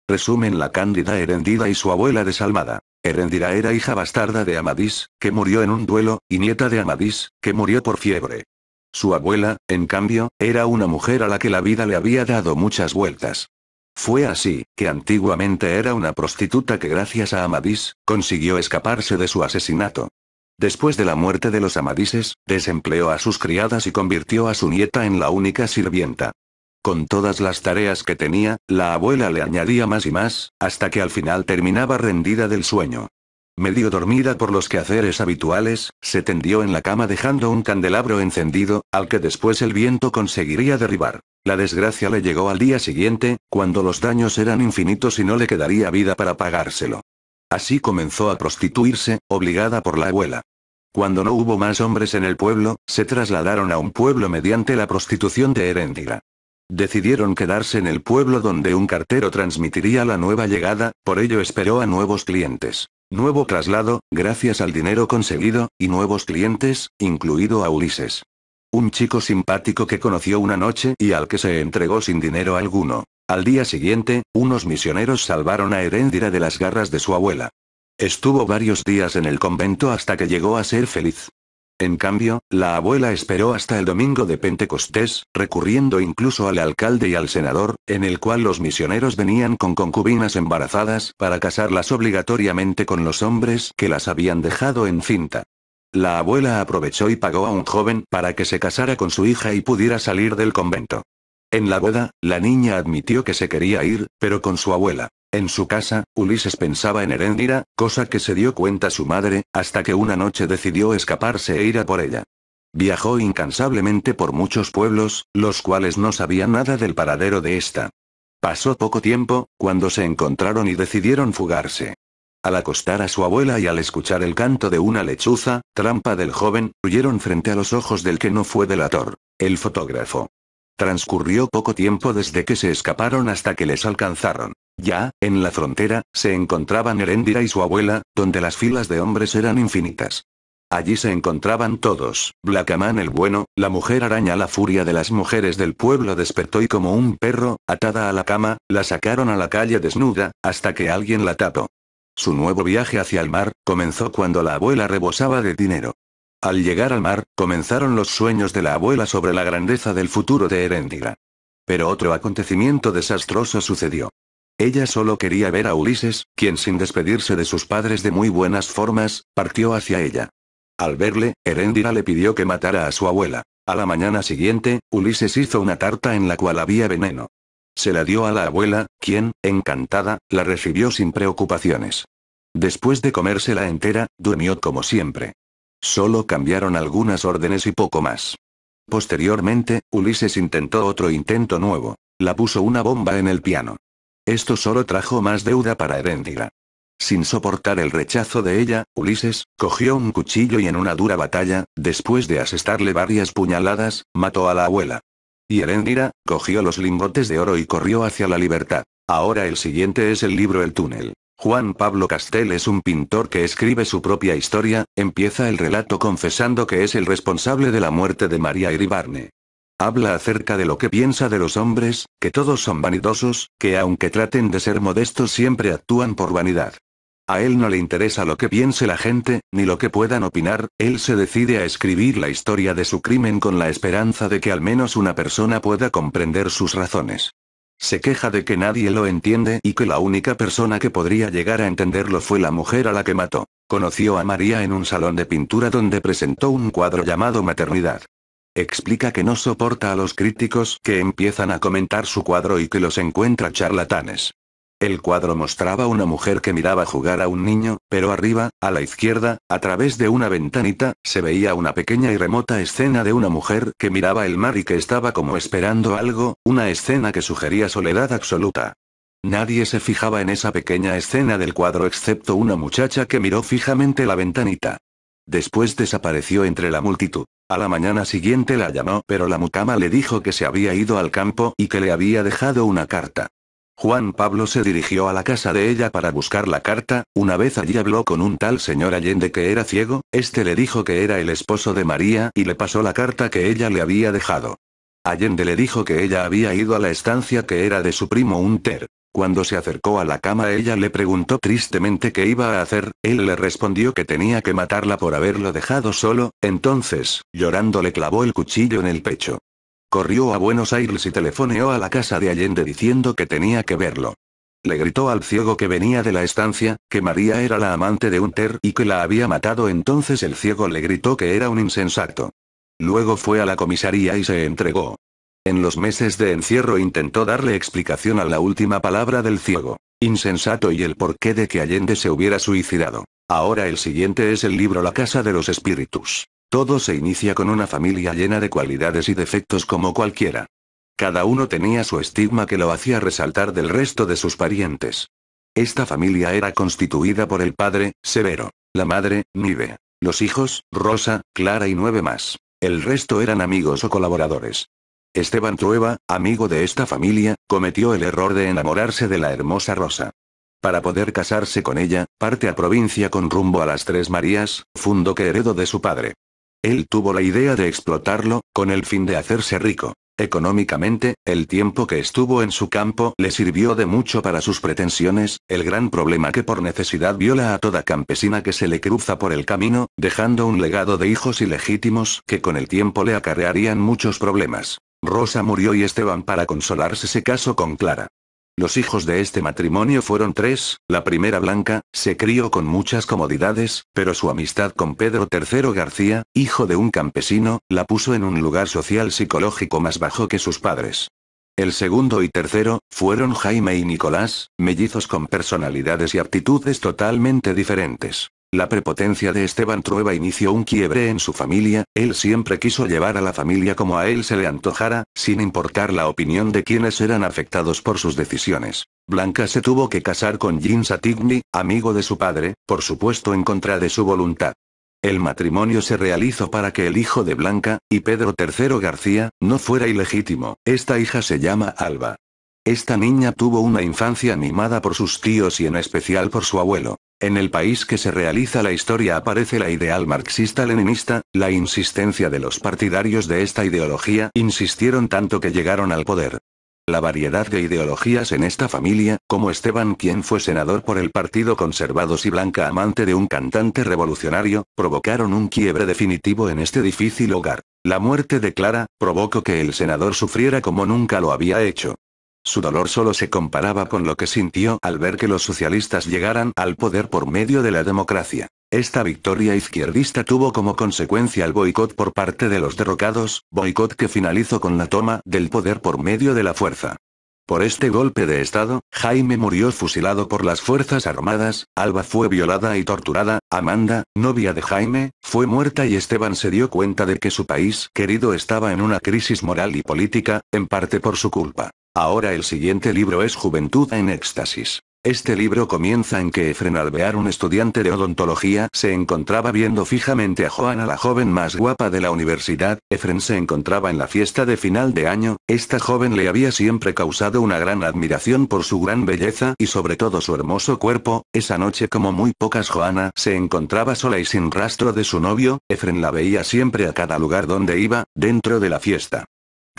Resumen: la cándida Heréndira y su abuela desalmada. Heréndira era hija bastarda de Amadís, que murió en un duelo, y nieta de Amadís, que murió por fiebre. Su abuela, en cambio, era una mujer a la que la vida le había dado muchas vueltas. Fue así, que antiguamente era una prostituta que gracias a Amadís, consiguió escaparse de su asesinato. Después de la muerte de los Amadises, desempleó a sus criadas y convirtió a su nieta en la única sirvienta. Con todas las tareas que tenía, la abuela le añadía más y más, hasta que al final terminaba rendida del sueño. Medio dormida por los quehaceres habituales, se tendió en la cama dejando un candelabro encendido, al que después el viento conseguiría derribar. La desgracia le llegó al día siguiente, cuando los daños eran infinitos y no le quedaría vida para pagárselo. Así comenzó a prostituirse, obligada por la abuela. Cuando no hubo más hombres en el pueblo, se trasladaron a un pueblo mediante la prostitución de Heréndira. Decidieron quedarse en el pueblo donde un cartero transmitiría la nueva llegada, por ello esperó a nuevos clientes. Nuevo traslado, gracias al dinero conseguido, y nuevos clientes, incluido a Ulises. Un chico simpático que conoció una noche y al que se entregó sin dinero alguno. Al día siguiente, unos misioneros salvaron a Heréndira de las garras de su abuela. Estuvo varios días en el convento hasta que llegó a ser feliz. En cambio, la abuela esperó hasta el domingo de Pentecostés, recurriendo incluso al alcalde y al senador, en el cual los misioneros venían con concubinas embarazadas para casarlas obligatoriamente con los hombres que las habían dejado encinta. La abuela aprovechó y pagó a un joven para que se casara con su hija y pudiera salir del convento. En la boda, la niña admitió que se quería ir, pero con su abuela. En su casa, Ulises pensaba en Heréndira, cosa que se dio cuenta su madre, hasta que una noche decidió escaparse e ir a por ella. Viajó incansablemente por muchos pueblos, los cuales no sabían nada del paradero de esta. Pasó poco tiempo, cuando se encontraron y decidieron fugarse. Al acostar a su abuela y al escuchar el canto de una lechuza, trampa del joven, huyeron frente a los ojos del que no fue delator, el fotógrafo. Transcurrió poco tiempo desde que se escaparon hasta que les alcanzaron. Ya, en la frontera, se encontraban Heréndira y su abuela, donde las filas de hombres eran infinitas. Allí se encontraban todos: Blackaman el bueno, la mujer araña. La furia de las mujeres del pueblo despertó y como un perro, atada a la cama, la sacaron a la calle desnuda, hasta que alguien la tapó. Su nuevo viaje hacia el mar, comenzó cuando la abuela rebosaba de dinero. Al llegar al mar, comenzaron los sueños de la abuela sobre la grandeza del futuro de Heréndira. Pero otro acontecimiento desastroso sucedió. Ella solo quería ver a Ulises, quien sin despedirse de sus padres de muy buenas formas, partió hacia ella. Al verle, Heréndira le pidió que matara a su abuela. A la mañana siguiente, Ulises hizo una tarta en la cual había veneno. Se la dio a la abuela, quien, encantada, la recibió sin preocupaciones. Después de comérsela entera, durmió como siempre. Solo cambiaron algunas órdenes y poco más. Posteriormente, Ulises intentó otro intento nuevo. La puso una bomba en el piano. Esto solo trajo más deuda para Heréndira. Sin soportar el rechazo de ella, Ulises cogió un cuchillo y en una dura batalla, después de asestarle varias puñaladas, mató a la abuela. Y Heréndira cogió los lingotes de oro y corrió hacia la libertad. Ahora el siguiente es el libro El túnel. Juan Pablo Castel es un pintor que escribe su propia historia. Empieza el relato confesando que es el responsable de la muerte de María Iribarne. Habla acerca de lo que piensa de los hombres, que todos son vanidosos, que aunque traten de ser modestos siempre actúan por vanidad. A él no le interesa lo que piense la gente, ni lo que puedan opinar. Él se decide a escribir la historia de su crimen con la esperanza de que al menos una persona pueda comprender sus razones. Se queja de que nadie lo entiende y que la única persona que podría llegar a entenderlo fue la mujer a la que mató. Conoció a María en un salón de pintura donde presentó un cuadro llamado Maternidad. Explica que no soporta a los críticos que empiezan a comentar su cuadro y que los encuentra charlatanes. El cuadro mostraba una mujer que miraba jugar a un niño, pero arriba, a la izquierda, a través de una ventanita, se veía una pequeña y remota escena de una mujer que miraba el mar y que estaba como esperando algo, una escena que sugería soledad absoluta. Nadie se fijaba en esa pequeña escena del cuadro excepto una muchacha que miró fijamente la ventanita. Después desapareció entre la multitud. A la mañana siguiente la llamó, pero la mucama le dijo que se había ido al campo y que le había dejado una carta. Juan Pablo se dirigió a la casa de ella para buscar la carta. Una vez allí habló con un tal señor Allende que era ciego. Este le dijo que era el esposo de María y le pasó la carta que ella le había dejado. Allende le dijo que ella había ido a la estancia que era de su primo Hunter. Cuando se acercó a la cama ella le preguntó tristemente qué iba a hacer, él le respondió que tenía que matarla por haberlo dejado solo, entonces, llorando le clavó el cuchillo en el pecho. Corrió a Buenos Aires y telefoneó a la casa de Allende diciendo que tenía que verlo. Le gritó al ciego que venía de la estancia, que María era la amante de Hunter y que la había matado, entonces el ciego le gritó que era un insensato. Luego fue a la comisaría y se entregó. En los meses de encierro intentó darle explicación a la última palabra del ciego, insensato, y el porqué de que Allende se hubiera suicidado. Ahora el siguiente es el libro La Casa de los Espíritus. Todo se inicia con una familia llena de cualidades y defectos como cualquiera. Cada uno tenía su estigma que lo hacía resaltar del resto de sus parientes. Esta familia era constituida por el padre, Severo, la madre, Nive, los hijos, Rosa, Clara y 9 más. El resto eran amigos o colaboradores. Esteban Trueba, amigo de esta familia, cometió el error de enamorarse de la hermosa Rosa. Para poder casarse con ella, parte a provincia con rumbo a las Tres Marías, fundo que heredó de su padre. Él tuvo la idea de explotarlo, con el fin de hacerse rico. Económicamente, el tiempo que estuvo en su campo le sirvió de mucho para sus pretensiones, el gran problema que por necesidad viola a toda campesina que se le cruza por el camino, dejando un legado de hijos ilegítimos que con el tiempo le acarrearían muchos problemas. Rosa murió y Esteban, para consolarse, se casó con Clara. Los hijos de este matrimonio fueron 3, la primera Blanca, se crió con muchas comodidades, pero su amistad con Pedro III García, hijo de un campesino, la puso en un lugar social psicológico más bajo que sus padres. El segundo y tercero, fueron Jaime y Nicolás, mellizos con personalidades y aptitudes totalmente diferentes. La prepotencia de Esteban Trueba inició un quiebre en su familia, él siempre quiso llevar a la familia como a él se le antojara, sin importar la opinión de quienes eran afectados por sus decisiones. Blanca se tuvo que casar con Jean Satigny, amigo de su padre, por supuesto en contra de su voluntad. El matrimonio se realizó para que el hijo de Blanca, y Pedro III García, no fuera ilegítimo. Esta hija se llama Alba. Esta niña tuvo una infancia mimada por sus tíos y en especial por su abuelo. En el país que se realiza la historia aparece la ideal marxista-leninista, la insistencia de los partidarios de esta ideología insistieron tanto que llegaron al poder. La variedad de ideologías en esta familia, como Esteban, quien fue senador por el Partido Conservador, y Blanca, amante de un cantante revolucionario, provocaron un quiebre definitivo en este difícil hogar. La muerte de Clara provocó que el senador sufriera como nunca lo había hecho. Su dolor solo se comparaba con lo que sintió al ver que los socialistas llegaran al poder por medio de la democracia. Esta victoria izquierdista tuvo como consecuencia el boicot por parte de los derrocados, boicot que finalizó con la toma del poder por medio de la fuerza. Por este golpe de Estado, Jaime murió fusilado por las Fuerzas Armadas, Alba fue violada y torturada, Amanda, novia de Jaime, fue muerta y Esteban se dio cuenta de que su país querido estaba en una crisis moral y política, en parte por su culpa. Ahora el siguiente libro es Juventud en Éxtasis. Este libro comienza en que Efren Alvear, un estudiante de odontología, se encontraba viendo fijamente a Joana, la joven más guapa de la universidad. Efren se encontraba en la fiesta de final de año, esta joven le había siempre causado una gran admiración por su gran belleza y sobre todo su hermoso cuerpo. Esa noche, como muy pocas, Joana se encontraba sola y sin rastro de su novio. Efren la veía siempre a cada lugar donde iba, dentro de la fiesta.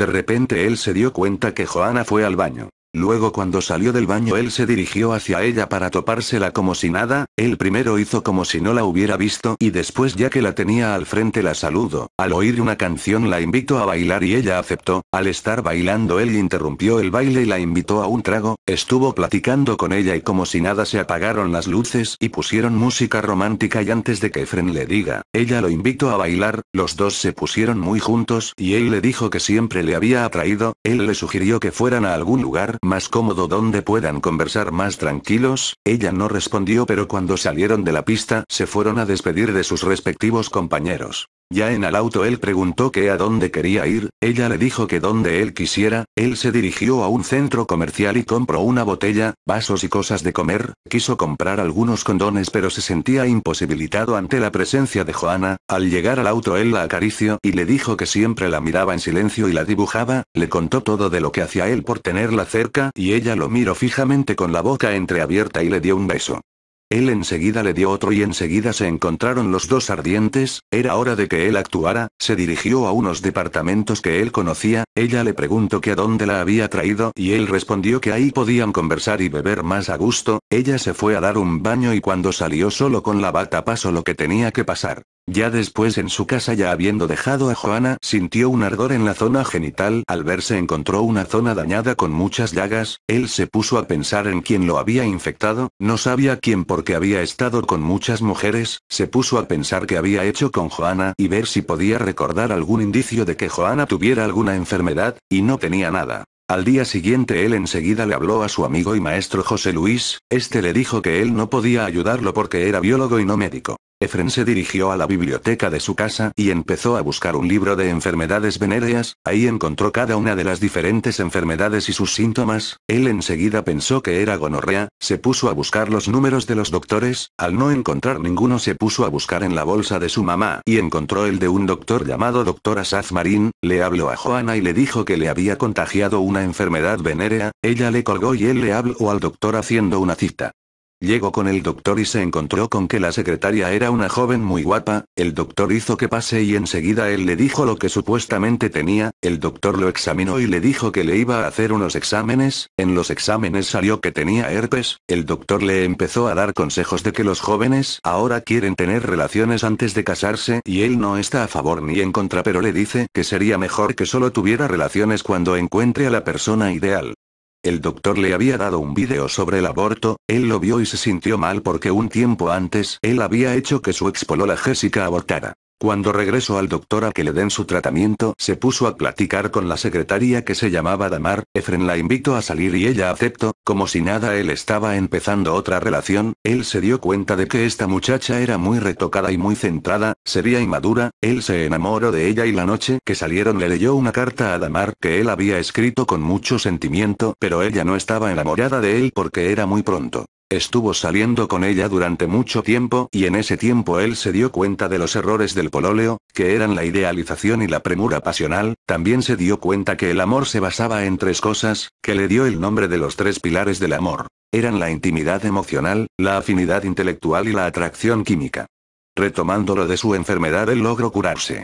De repente él se dio cuenta que Joana fue al baño. Luego, cuando salió del baño, él se dirigió hacia ella para topársela como si nada. Él primero hizo como si no la hubiera visto y después, ya que la tenía al frente, la saludó. Al oír una canción la invitó a bailar y ella aceptó. Al estar bailando él interrumpió el baile y la invitó a un trago. Estuvo platicando con ella y como si nada se apagaron las luces y pusieron música romántica, y antes de que Efren le diga, ella lo invitó a bailar. Los dos se pusieron muy juntos y él le dijo que siempre le había atraído. Él le sugirió que fueran a algún lugar más cómodo donde puedan conversar más tranquilos. Ella no respondió, pero cuando salieron de la pista se fueron a despedir de sus respectivos compañeros. Ya en el auto él preguntó que a dónde quería ir, ella le dijo que donde él quisiera. Él se dirigió a un centro comercial y compró una botella, vasos y cosas de comer. Quiso comprar algunos condones pero se sentía imposibilitado ante la presencia de Joana. Al llegar al auto él la acarició y le dijo que siempre la miraba en silencio y la dibujaba. Le contó todo de lo que hacía él por tenerla cerca y ella lo miró fijamente con la boca entreabierta y le dio un beso. Él enseguida le dio otro y enseguida se encontraron los dos ardientes, era hora de que él actuara, se dirigió a unos departamentos que él conocía, ella le preguntó que a dónde la había traído y él respondió que ahí podían conversar y beber más a gusto, ella se fue a dar un baño y cuando salió solo con la bata pasó lo que tenía que pasar. Ya después en su casa ya habiendo dejado a Joana sintió un ardor en la zona genital, al verse encontró una zona dañada con muchas llagas, él se puso a pensar en quién lo había infectado, no sabía quién porque había estado con muchas mujeres, se puso a pensar qué había hecho con Joana y ver si podía recordar algún indicio de que Joana tuviera alguna enfermedad, y no tenía nada. Al día siguiente él enseguida le habló a su amigo y maestro José Luis, este le dijo que él no podía ayudarlo porque era biólogo y no médico. Efren se dirigió a la biblioteca de su casa y empezó a buscar un libro de enfermedades venéreas, ahí encontró cada una de las diferentes enfermedades y sus síntomas, él enseguida pensó que era gonorrea, se puso a buscar los números de los doctores, al no encontrar ninguno se puso a buscar en la bolsa de su mamá y encontró el de un doctor llamado Dr. Asaf Marín, le habló a Joana y le dijo que le había contagiado una enfermedad venérea, ella le colgó y él le habló al doctor haciendo una cita. Llegó con el doctor y se encontró con que la secretaria era una joven muy guapa, el doctor hizo que pase y enseguida él le dijo lo que supuestamente tenía, el doctor lo examinó y le dijo que le iba a hacer unos exámenes, en los exámenes salió que tenía herpes, el doctor le empezó a dar consejos de que los jóvenes ahora quieren tener relaciones antes de casarse y él no está a favor ni en contra pero le dice que sería mejor que solo tuviera relaciones cuando encuentre a la persona ideal. El doctor le había dado un vídeo sobre el aborto, él lo vio y se sintió mal porque un tiempo antes él había hecho que su expolola Jessica abortara. Cuando regresó al doctor a que le den su tratamiento, se puso a platicar con la secretaria que se llamaba Damar, Efren la invitó a salir y ella aceptó, como si nada él estaba empezando otra relación, él se dio cuenta de que esta muchacha era muy retocada y muy centrada, seria y madura, él se enamoró de ella y la noche que salieron le leyó una carta a Damar que él había escrito con mucho sentimiento pero ella no estaba enamorada de él porque era muy pronto. Estuvo saliendo con ella durante mucho tiempo y en ese tiempo él se dio cuenta de los errores del pololeo, que eran la idealización y la premura pasional, también se dio cuenta que el amor se basaba en tres cosas, que le dio el nombre de los tres pilares del amor. Eran la intimidad emocional, la afinidad intelectual y la atracción química. Retomando lo de su enfermedad él logró curarse.